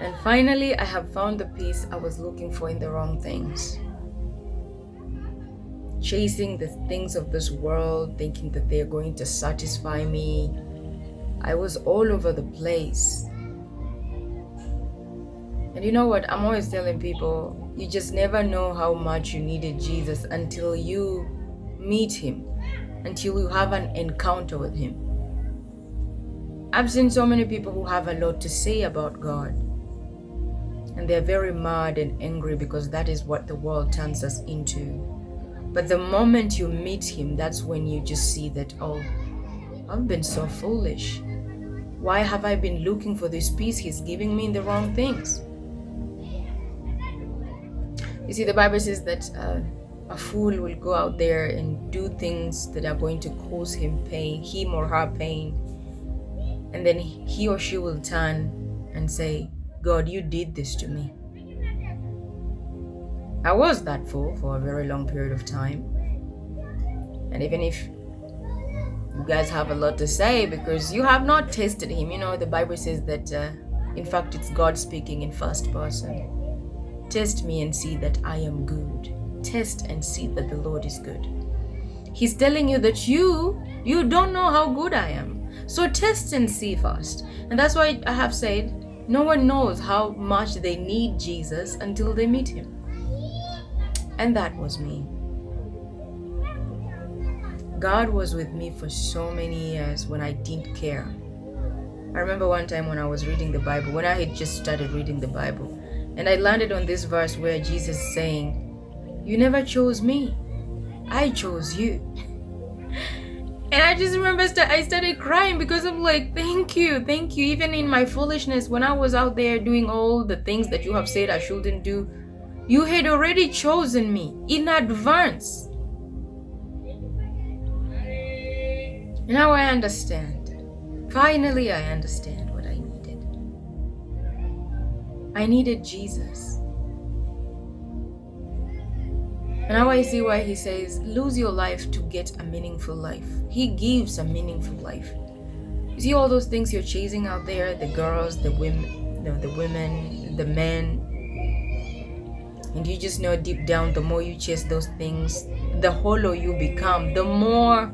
And finally, I have found the peace I was looking for in the wrong things. Chasing the things of this world, thinking that they're going to satisfy me. I was all over the place. And you know what? I'm always telling people, you just never know how much you needed Jesus until you meet him, until you have an encounter with him. I've seen so many people who have a lot to say about God, and they're very mad and angry because that is what the world turns us into. But the moment you meet him, that's when you just see that, oh, I've been so foolish. Why have I been looking for this peace he's giving me in the wrong things? You see, the Bible says that a fool will go out there and do things that are going to cause him or her pain. And then he or she will turn and say, God, you did this to me. I was that fool for a very long period of time. And even if you guys have a lot to say because you have not tested him, you know, the Bible says that, in fact, it's God speaking in first person. Test me and see that I am good. Test and see that the Lord is good. He's telling you that you don't know how good I am. So test and see first. And that's why I have said, no one knows how much they need Jesus until they meet him. And that was me. God was with me for so many years when I didn't care. I remember one time when I was reading the Bible, when I had just started reading the Bible, and I landed on this verse where Jesus is saying, you never chose me, I chose you. And I just remember I started crying because I'm like, thank you. Even in my foolishness, when I was out there doing all the things that you have said I shouldn't do, you had already chosen me in advance. Now I understand. Finally, I understand what I needed. I needed Jesus. And now I see why he says, lose your life to get a meaningful life. He gives a meaningful life. You see all those things you're chasing out there, the girls, the women, the men. And you just know deep down, the more you chase those things, the hollow you become, the more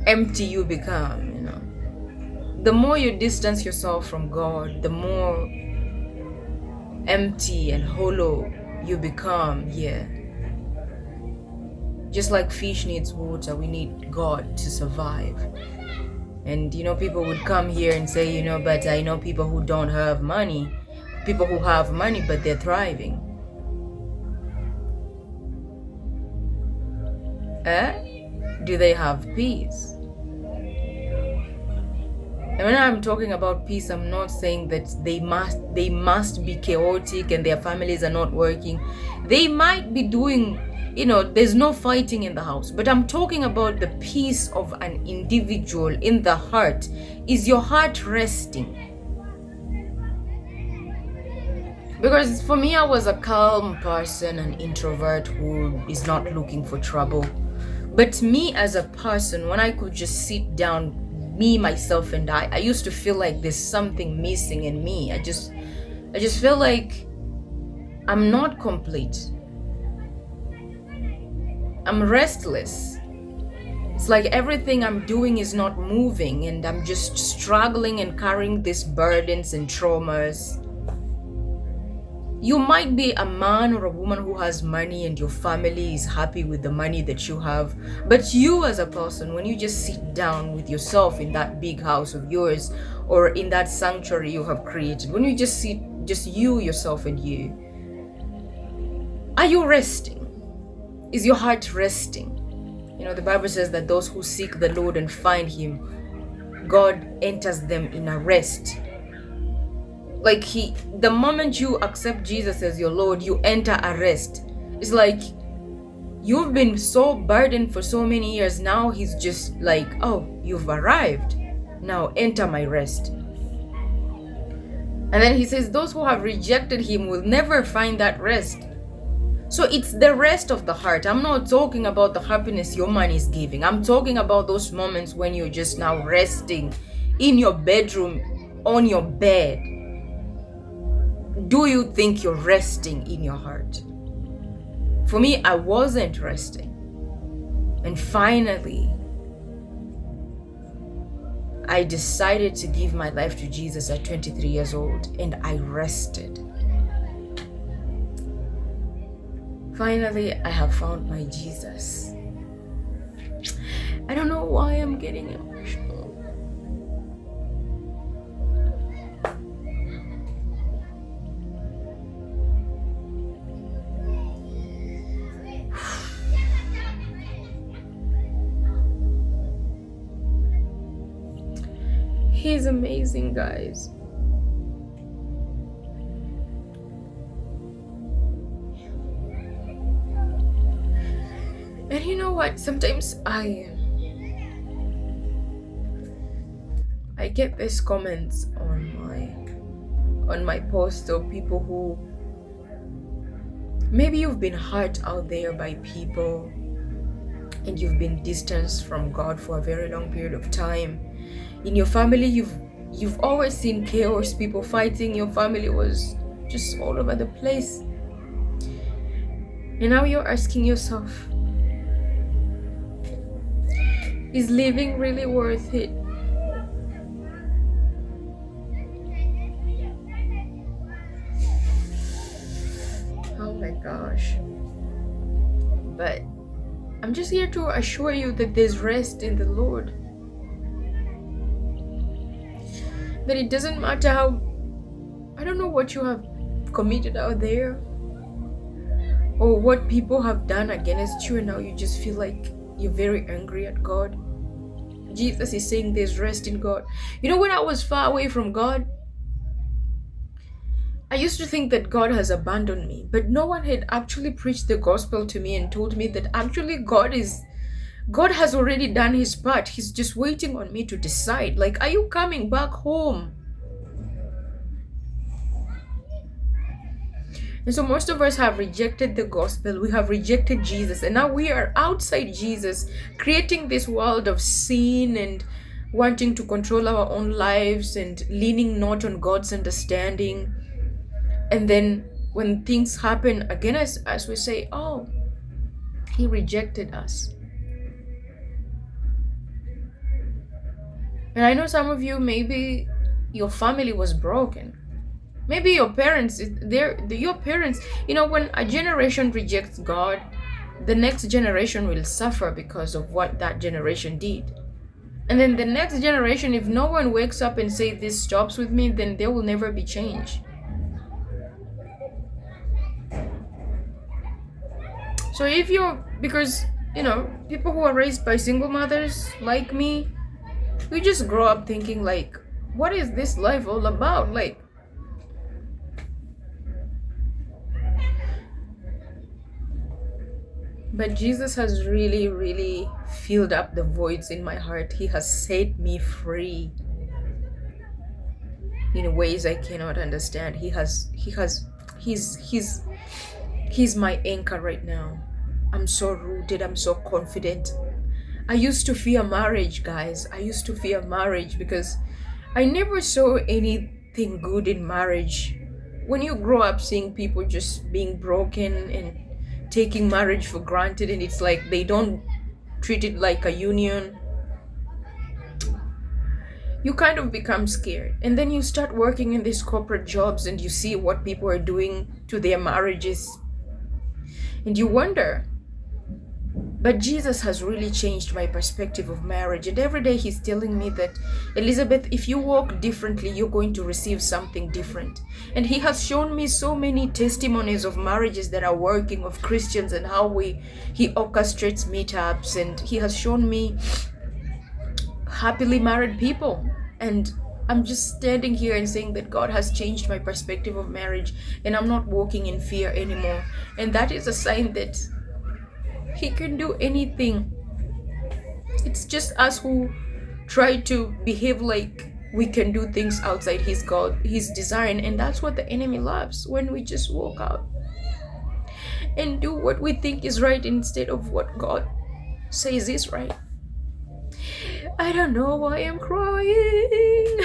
empty you become, you know. The more you distance yourself from God, the more empty and hollow you become here. Just like fish needs water, we need God to survive. And you know, people would come here and say, you know, but I know people who don't have money, people who have money but they're thriving. Do they have peace? And when I'm talking about peace, I'm not saying that they must be chaotic and their families are not working. They might be doing, you know, there's no fighting in the house. But I'm talking about the peace of an individual in the heart. Is your heart resting? Because for me, I was a calm person, an introvert who is not looking for trouble. But me as a person, when I could just sit down, me, myself, and I used to feel like there's something missing in me. I just feel like I'm not complete. I'm restless. It's like everything I'm doing is not moving, and I'm just struggling and carrying these burdens and traumas. You might be a man or a woman who has money and your family is happy with the money that you have. But you as a person, when you just sit down with yourself in that big house of yours or in that sanctuary you have created, when you just sit, just you, yourself, and you, are you resting? Is your heart resting? You know, the Bible says that those who seek the Lord and find him, God enters them in a rest. Like the moment you accept Jesus as your Lord, you enter a rest. It's like you've been so burdened for so many years. Now he's just like, oh, you've arrived. Now enter my rest. And then he says, those who have rejected him will never find that rest. So it's the rest of the heart. I'm not talking about the happiness your money is giving. I'm talking about those moments when you're just now resting in your bedroom, on your bed. do you think you're resting in your heart? For me, I wasn't resting. And finally, I decided to give my life to Jesus at 23 years old, and I rested. Finally, I have found my Jesus. I don't know why I'm getting emotional. He's amazing, guys. And you know what? Sometimes I get these comments on my post, or people who maybe you've been hurt out there by people and you've been distanced from God for a very long period of time. In your family, you've always seen chaos, people fighting, your family was just all over the place. And now you're asking yourself, is living really worth it? Oh my gosh. But I'm just here to assure you that there's rest in the Lord. That it doesn't matter how, I don't know what you have committed out there, or what people have done against you, and now you just feel like you're very angry at God. Jesus is saying there's rest in God. You know, when I was far away from God, I used to think that God has abandoned me, but no one had actually preached the gospel to me and told me that actually God has already done his part. He's just waiting on me to decide, like, are you coming back home? And so most of us have rejected the gospel. We have rejected Jesus. And now we are outside Jesus, creating this world of sin and wanting to control our own lives and leaning not on God's understanding. And then when things happen again, as we say, oh, he rejected us. And I know some of you, maybe your family was broken. Maybe your parents, your parents, you know, when a generation rejects God, the next generation will suffer because of what that generation did. And then the next generation, if no one wakes up and say this stops with me, then there will never be change. So if because, you know, people who are raised by single mothers like me, we just grow up thinking like, what is this life all about? Like, but Jesus has really, really filled up the voids in my heart. He has set me free in ways I cannot understand. He's my anchor right now. I'm so rooted. I'm so confident. I used to fear marriage, guys. I used to fear marriage because I never saw anything good in marriage. When you grow up seeing people just being broken and taking marriage for granted, and it's like they don't treat it like a union, you kind of become scared. And then you start working in these corporate jobs and you see what people are doing to their marriages and you wonder. But Jesus has really changed my perspective of marriage, and every day he's telling me that, Elizabeth, if you walk differently, you're going to receive something different. And he has shown me so many testimonies of marriages that are working, of Christians, and how he orchestrates meetups, and he has shown me happily married people. And I'm just standing here and saying that God has changed my perspective of marriage, and I'm not walking in fear anymore. And that is a sign that he can do anything. It's just us who try to behave like we can do things outside his design, and that's what the enemy loves, when we just walk out and do what we think is right instead of what God says is right. I don't know why I'm crying.